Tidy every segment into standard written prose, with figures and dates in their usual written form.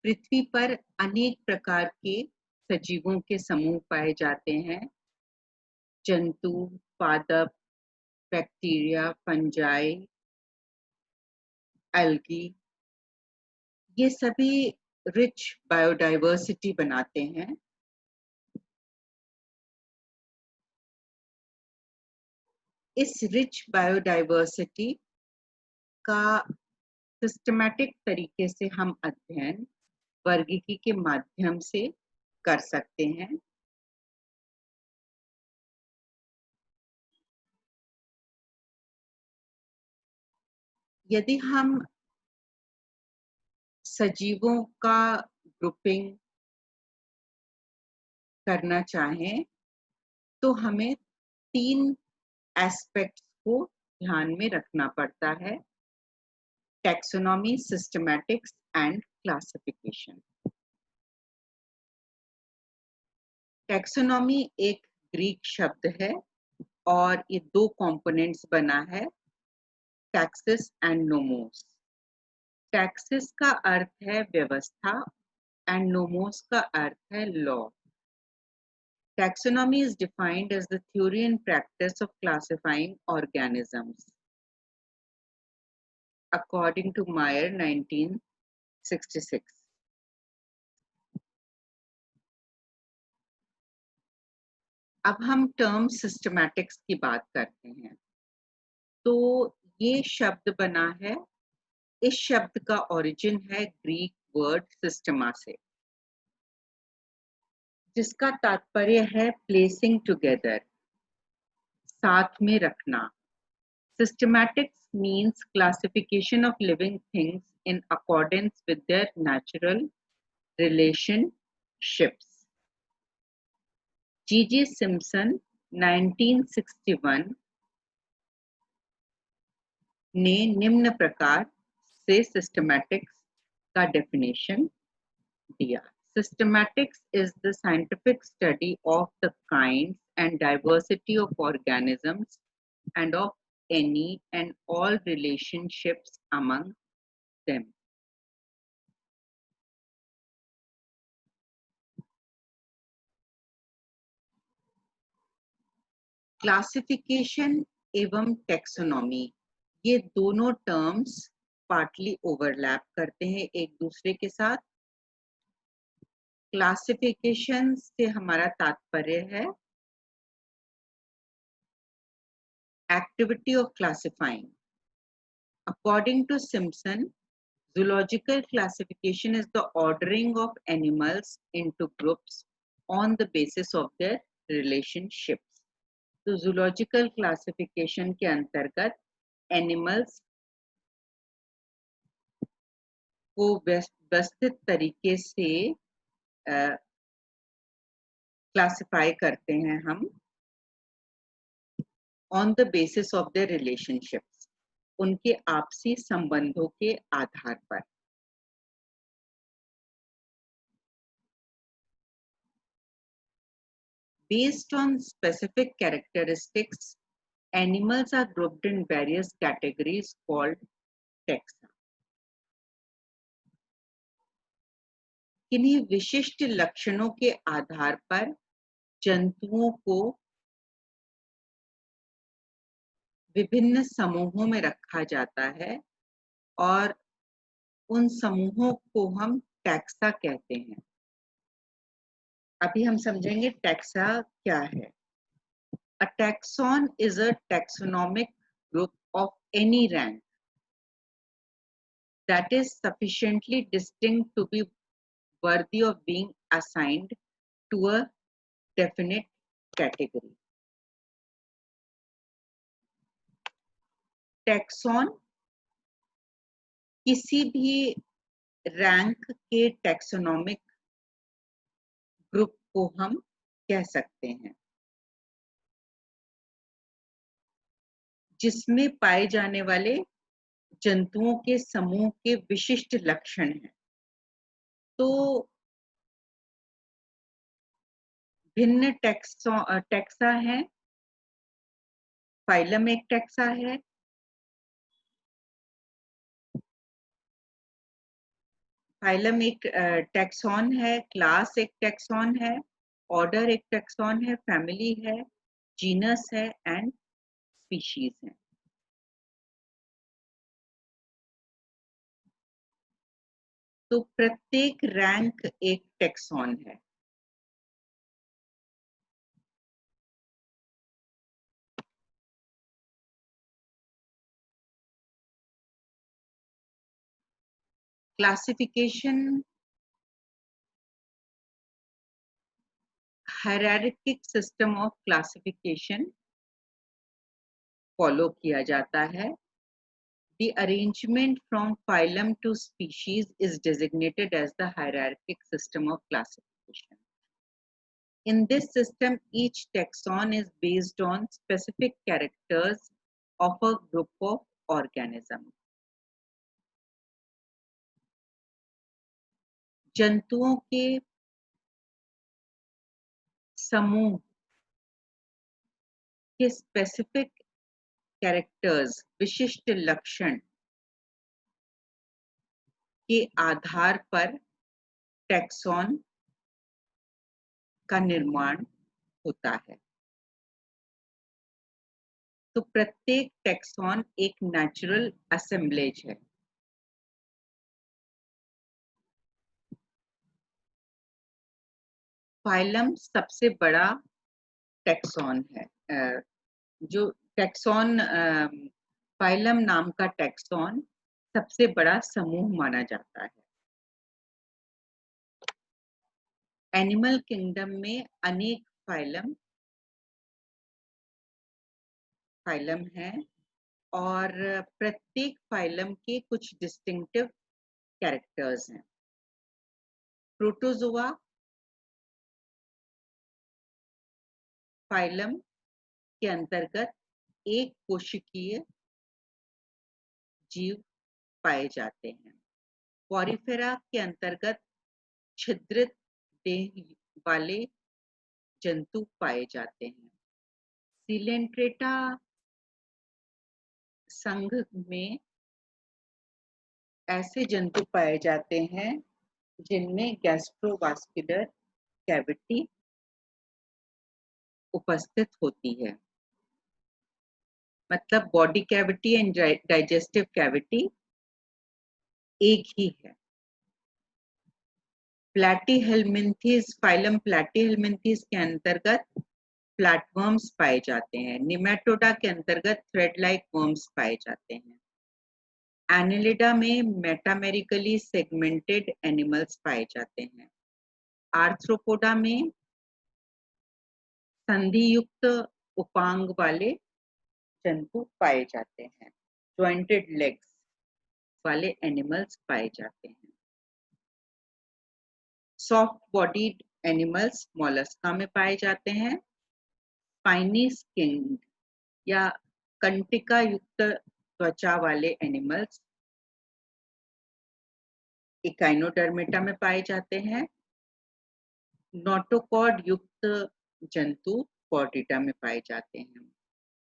पृथ्वी पर अनेक प्रकार के सजीवों के समूह पाए जाते हैं। जंतु, पादप, बैक्टीरिया, फंजाई, एल्गी, ये सभी रिच बायोडाइवर्सिटी बनाते हैं। इस रिच बायोडाइवर्सिटी का सिस्टमैटिक तरीके से हम अध्ययन वर्गीकी के माध्यम से कर सकते हैं। यदि हम सजीवों का ग्रुपिंग करना चाहें तो हमें 3 एस्पेक्ट्स को ध्यान में रखना पड़ता है: taxonomy, systematics and classification. Taxonomy एक ग्रीक शब्द है और ये 2 कंपोनेंट्स बना है, टैक्सिस एंड नोमोस। टैक्सिस का अर्थ है व्यवस्था एंड नोमोस का अर्थ है law. Taxonomy is defined as the theory and practice of classifying organisms. According to Meyer, 1966. अब हम टर्म सिस्टमैटिक्स की बात करते हैं। तो ये शब्द बना है, इस शब्द का ओरिजिन है ग्रीक वर्ड सिस्टमा से, जिसका तात्पर्य है प्लेसिंग टुगेदर, साथ में रखना। Systematics means classification of living things in accordance with their natural relationships. G.G. Simpson 1961 ने निम्न प्रकार से systematics का definition दिया. Systematics is the scientific study of the kinds and diversity of organisms and of any and all relationships among them. Classification एवं taxonomy, ये दोनों terms partly overlap करते हैं एक दूसरे के साथ। क्लासिफिकेशन से हमारा तात्पर्य है activity of classifying. According to Simpson, zoological classification is the ordering of animals into groups on the basis of their relationships. तो zoological classification के अंतर्गत एनिमल्स को व्यवस्थित तरीके से क्लासिफाई करते हैं हम on the basis of their relationships, उनके आपसी संबंधों के आधार पर। Based on specific characteristics, animals are grouped in various categories called taxa. किन्हीं विशिष्ट लक्षणों के आधार पर जंतुओं को विभिन्न समूहों में रखा जाता है और उन समूहों को हम टैक्सा कहते हैं। अभी हम समझेंगे टैक्सा क्या है। A taxon is a taxonomic group of any rank that is sufficiently distinct to be worthy of being assigned to a definite category. Taxon किसी भी रैंक के टैक्सोनॉमिक ग्रुप को हम कह सकते हैं जिसमें पाए जाने वाले जंतुओं के समूह के विशिष्ट लक्षण हैं। तो भिन्न टैक्सा हैं। फाइलम एक टैक्सा है, फाइलम एक टैक्सॉन है, क्लास एक टैक्सॉन है, ऑर्डर एक टैक्सॉन है, फैमिली है, जीनस है एंड स्पीशीज है। तो प्रत्येक रैंक एक टैक्सॉन है। Classification hierarchic system of classification follow किया जाता है। The arrangement from phylum to species is designated as the hierarchic system of classification. In this system, each taxon is based on specific characters of a group of organisms. जंतुओं के समूह के specific characters, विशिष्ट लक्षण के आधार पर taxon का निर्माण होता है। तो प्रत्येक टैक्सॉन एक नेचुरल असेंबलेज है। फाइलम सबसे बड़ा टैक्सॉन है। जो टैक्सॉन फाइलम नाम का टैक्सॉन सबसे बड़ा समूह माना जाता है। एनिमल किंगडम में अनेक फाइलम हैं और प्रत्येक फाइलम के कुछ डिस्टिंक्टिव कैरेक्टर्स हैं। प्रोटोजोआ फाइलम के अंतर्गत एक कोशिकीय जीव पाए जाते हैं। पॉरीफेरा के अंतर्गत छिद्रित देह वाले जंतु पाए जाते हैं। सिलेंट्रेटा संघ में ऐसे जंतु पाए जाते हैं जिनमें गैस्ट्रोवास्कुलर कैविटी उपस्थित होती है। मतलब body cavity and digestive cavity एक ही है। प्लैटीहेलमिंथीज फाइलम प्लैटीहेलमिंथीज के अंतर्गत फ्लैटवर्म्स पाए जाते हैं। निमेटोडा के अंतर्गत थ्रेड लाइक वर्म्स पाए जाते हैं। एनिलिडा में मेटामेरिकली सेगमेंटेड एनिमल्स पाए जाते हैं। आर्थ्रोपोडा में संधि युक्त उपांग वाले जंतु पाए जाते हैं। जॉइंटेड लेग्स वाले एनिमल्स पाए जाते हैं। सॉफ्ट बॉडीड एनिमल्स मोलस्का में पाए जाते हैं। स्पाइनी स्किन्ड या कंटिका युक्त त्वचा वाले एनिमल्स इकाइनोडर्मेटा में पाए जाते हैं। नोटोकॉड युक्त जंतु कॉर्डिटा में पाए जाते हैं।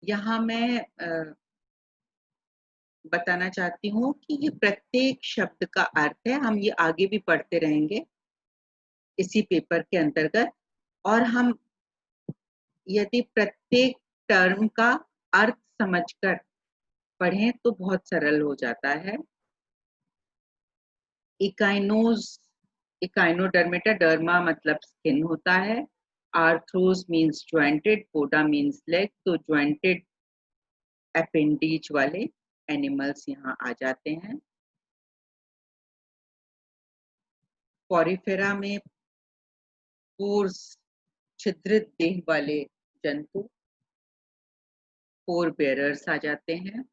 यहाँ मैं बताना चाहती हूँ कि ये प्रत्येक शब्द का अर्थ है। हम ये आगे भी पढ़ते रहेंगे इसी पेपर के अंतर्गत, और हम यदि प्रत्येक टर्म का अर्थ समझकर पढ़ें तो बहुत सरल हो जाता है। इकाइनोडर्मेटा, डर्मा मतलब स्किन होता है। Arthros means jointed, poda means leg, तो ज्वाइंटेड अपेंडिज वाले एनिमल्स यहाँ आ जाते हैं। पॉरीफेरा में पोर्स छिद्रित देह वाले जंतु पोर बेरर्स आ जाते हैं।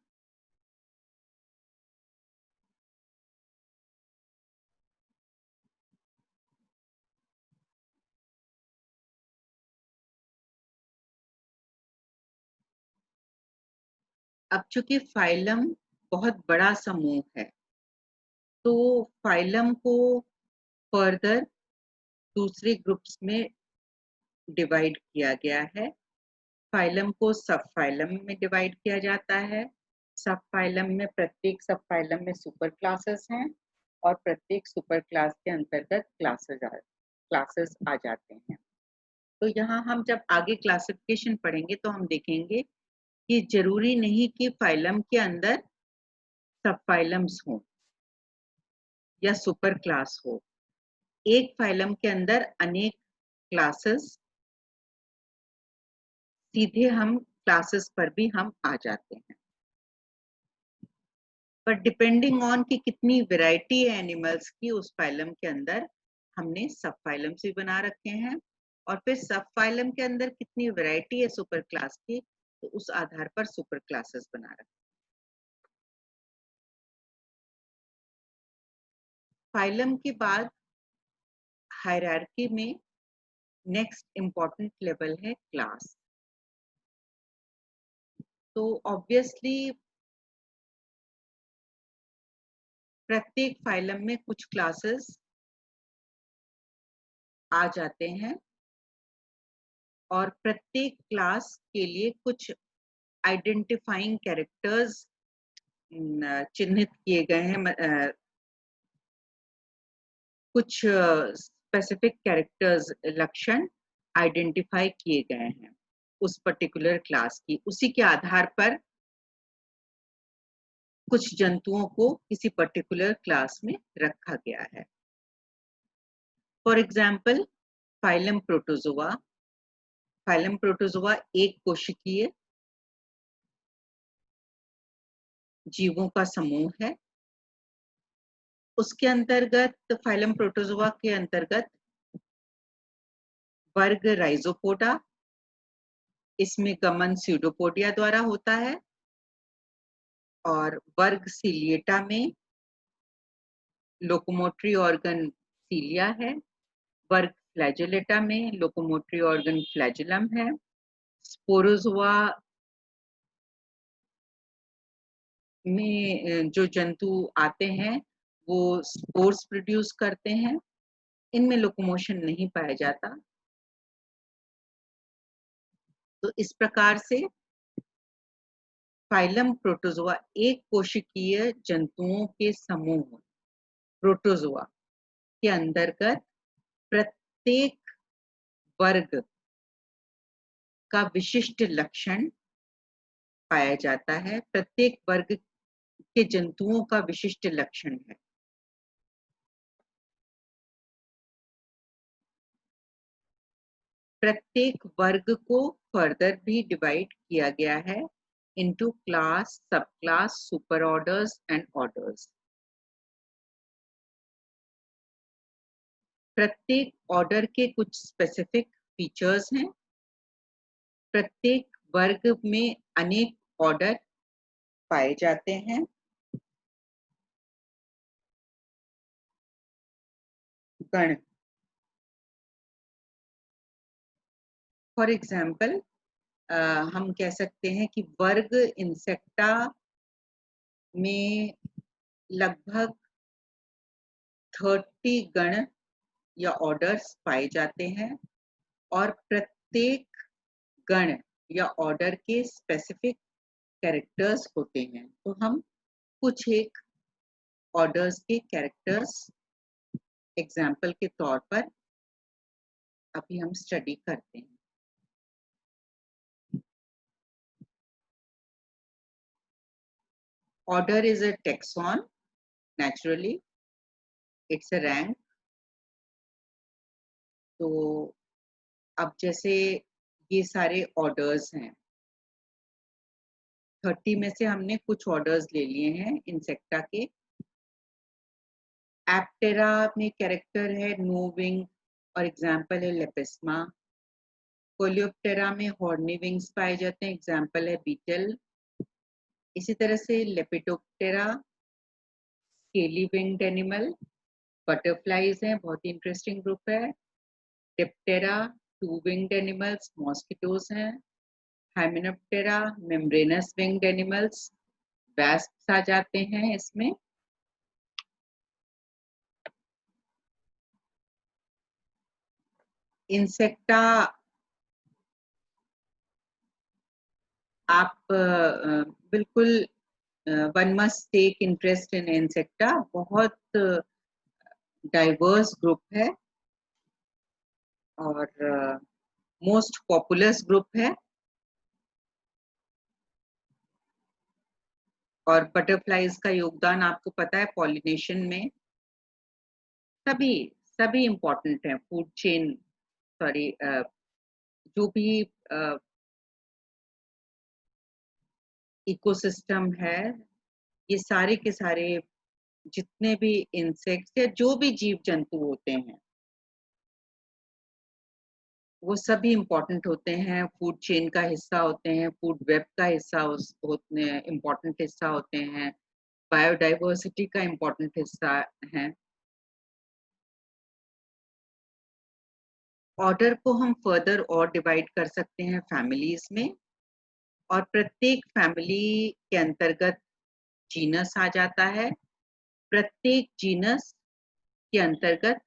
अब चूंकि फाइलम बहुत बड़ा समूह है तो फाइलम को फर्दर दूसरे ग्रुप्स में डिवाइड किया गया है। फाइलम को सब फाइलम में डिवाइड किया जाता है। सब फाइलम में प्रत्येक सब फाइलम में सुपर क्लासेस हैं और प्रत्येक सुपर क्लास के अंतर्गत क्लासेस आ जाते हैं। तो यहाँ हम जब आगे क्लासिफिकेशन पढ़ेंगे तो हम देखेंगे कि जरूरी नहीं कि फाइलम के अंदर सब फाइलम्स हो या सुपर क्लास हो। एक फाइलम के अंदर अनेक क्लासेस, सीधे हम क्लासेस पर भी हम आ जाते हैं। बट डिपेंडिंग ऑन कि कितनी वैरायटी है एनिमल्स की उस फाइलम के अंदर, हमने सब फाइलम्स भी बना रखे हैं, और फिर सब फाइलम के अंदर कितनी वैरायटी है सुपर क्लास की, तो उस आधार पर सुपर क्लासेस बना रखे। फाइलम के बाद हायरार्की में नेक्स्ट इंपॉर्टेंट लेवल है क्लास। तो ऑब्वियसली प्रत्येक फाइलम में कुछ क्लासेस आ जाते हैं और प्रत्येक क्लास के लिए कुछ आइडेंटिफाइंग कैरेक्टर्स चिन्हित किए गए हैं, कुछ स्पेसिफिक कैरेक्टर्स, लक्षण आइडेंटिफाई किए गए हैं उस पर्टिकुलर क्लास की। उसी के आधार पर कुछ जंतुओं को किसी पर्टिकुलर क्लास में रखा गया है। For example phylum protozoa. Phylum protozoa एक कोशिकीय जीवों का समूह है। उसके अंतर्गत फाइलम प्रोटोजोआ के अंतर्गत वर्ग राइजोपोडा, इसमें गमन स्यूडोपोडिया द्वारा होता है, और वर्ग सिलिएटा में लोकोमोटरी ऑर्गन सीलिया है। वर्ग फ्लैजेलेटा में लोकोमोटरी ऑर्गन फ्लैजुलम है। स्पोरोजोआ में जो जंतु आते हैं वो स्पोर्स प्रोड्यूस करते हैं, इनमें लोकोमोशन नहीं पाया जाता। तो इस प्रकार से फाइलम प्रोटोजोआ एक कोशिकीय जंतुओं के समूह प्रोटोजोआ के अंतर्गत प्रत्येक वर्ग का विशिष्ट लक्षण पाया जाता है। प्रत्येक वर्ग के जंतुओं का विशिष्ट लक्षण है। प्रत्येक वर्ग को फर्दर भी डिवाइड किया गया है इनटू क्लास, सब class, super orders and orders. प्रत्येक ऑर्डर के कुछ स्पेसिफिक फीचर्स हैं। प्रत्येक वर्ग में अनेक ऑर्डर पाए जाते हैं। गण, फॉर एग्जाम्पल हम कह सकते हैं कि वर्ग इंसेक्टा में लगभग 30 गण या ऑर्डर्स पाए जाते हैं, और प्रत्येक गण या ऑर्डर के स्पेसिफिक कैरेक्टर्स होते हैं। तो हम कुछ एक ऑर्डर्स के कैरेक्टर्स एग्जाम्पल के तौर पर अभी हम स्टडी करते हैं। Order is a tax on, naturally it's a rank. तो अब जैसे ये सारे ऑर्डर्स हैं, 30 में से हमने कुछ ऑर्डर्स ले लिए हैं इंसेक्टा के। एप्टेरा में कैरेक्टर है नो विंग, और एग्जाम्पल है लेपिस्मा। कोलियोप्टेरा में हॉर्नी विंग्स पाए जाते हैं, एग्जाम्पल है बीटल। इसी तरह से Lepidoptera scaly winged animal, butterflies हैं, बहुत ही इंटरेस्टिंग ग्रुप है। Diptera two winged animals, mosquitoes हैं। Hymenoptera membranous winged animals, wasps आ जाते हैं इसमें। इंसेक्टा आप बिल्कुल one must take interest in Insecta बहुत डाइवर्स ग्रुप है और मोस्ट पॉपुलस ग्रुप है और बटरफ्लाइज का योगदान आपको पता है पॉलिनेशन में सभी सभी इम्पोर्टेंट है फूड चेन सॉरी जो भी इकोसिस्टम है ये सारे के सारे जितने भी इंसेक्ट्स या जो भी जीव जंतु होते हैं वो सभी इम्पोर्टेंट होते हैं फूड चेन का हिस्सा होते हैं फूड वेब का हिस्सा होते इम्पोर्टेंट हिस्सा होते हैं बायोडाइवर्सिटी का इम्पोर्टेंट हिस्सा है ऑर्डर को हम फर्दर और डिवाइड कर सकते हैं फैमिलीज में और प्रत्येक फैमिली के अंतर्गत जीनस आ जाता है प्रत्येक जीनस के अंतर्गत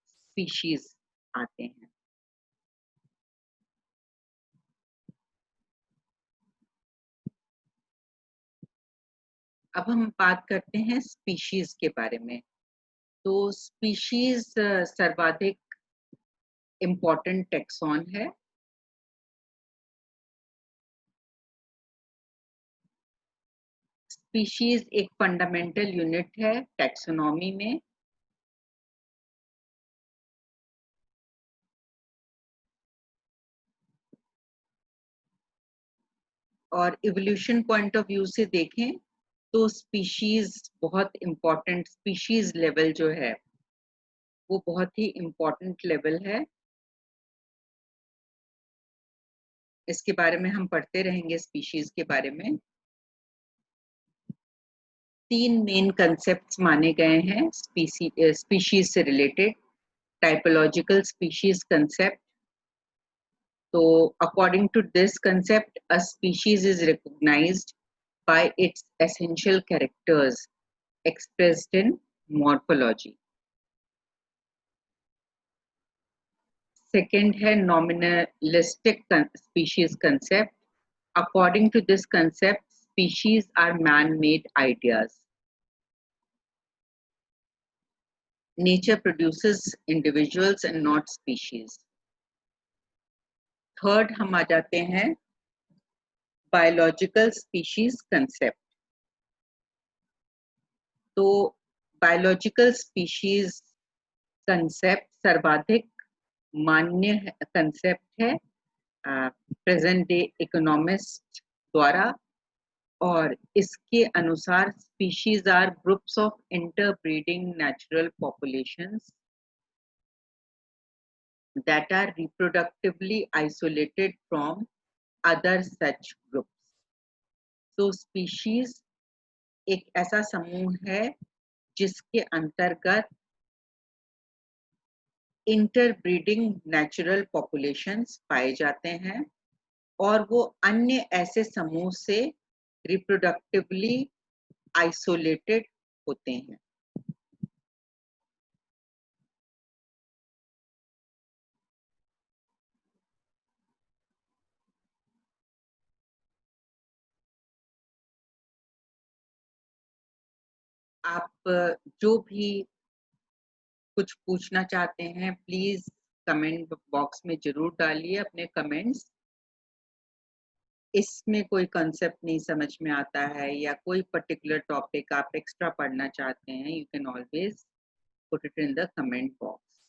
स्पीशीज आते हैं अब हम बात करते हैं स्पीशीज के बारे में तो स्पीशीज सर्वाधिक इम्पोर्टेंट टेक्सॉन है स्पीशीज एक फंडामेंटल यूनिट है टैक्सोनॉमी में और इवोल्यूशन पॉइंट ऑफ व्यू से देखें तो स्पीशीज बहुत इम्पोर्टेंट स्पीशीज लेवल जो है वो बहुत ही इम्पोर्टेंट लेवल है इसके बारे में हम पढ़ते रहेंगे स्पीशीज के बारे में तीन मेन कंसेप्ट्स माने गए हैं स्पीशीज से रिलेटेड टाइपोलॉजिकल स्पीशीज कंसेप्ट तो according to this concept a species is recognised by its essential characters expressed in morphology. Second है nominalistic species concept. According to this concept, species are man-made ideas. Nature produces individuals and not species. Third हम आ जाते हैं biological species concept. तो biological species concept सर्वाधिक मान्य concept है present day economist द्वारा और इसके अनुसार species are groups of interbreeding natural populations that are reproductively isolated from other such groups. So species एक ऐसा समूह है जिसके अंतर्गत इंटरब्रीडिंग नेचुरल पॉपुलेशंस पाए जाते हैं और वो अन्य ऐसे समूह से रिप्रोडक्टिवली आइसोलेटेड होते हैं आप जो भी कुछ पूछना चाहते हैं प्लीज कमेंट बॉक्स में जरूर डालिए अपने कमेंट्स इसमें कोई कंसेप्ट नहीं समझ में आता है या कोई पर्टिकुलर टॉपिक आप एक्स्ट्रा पढ़ना चाहते हैं you can always put it in the comment box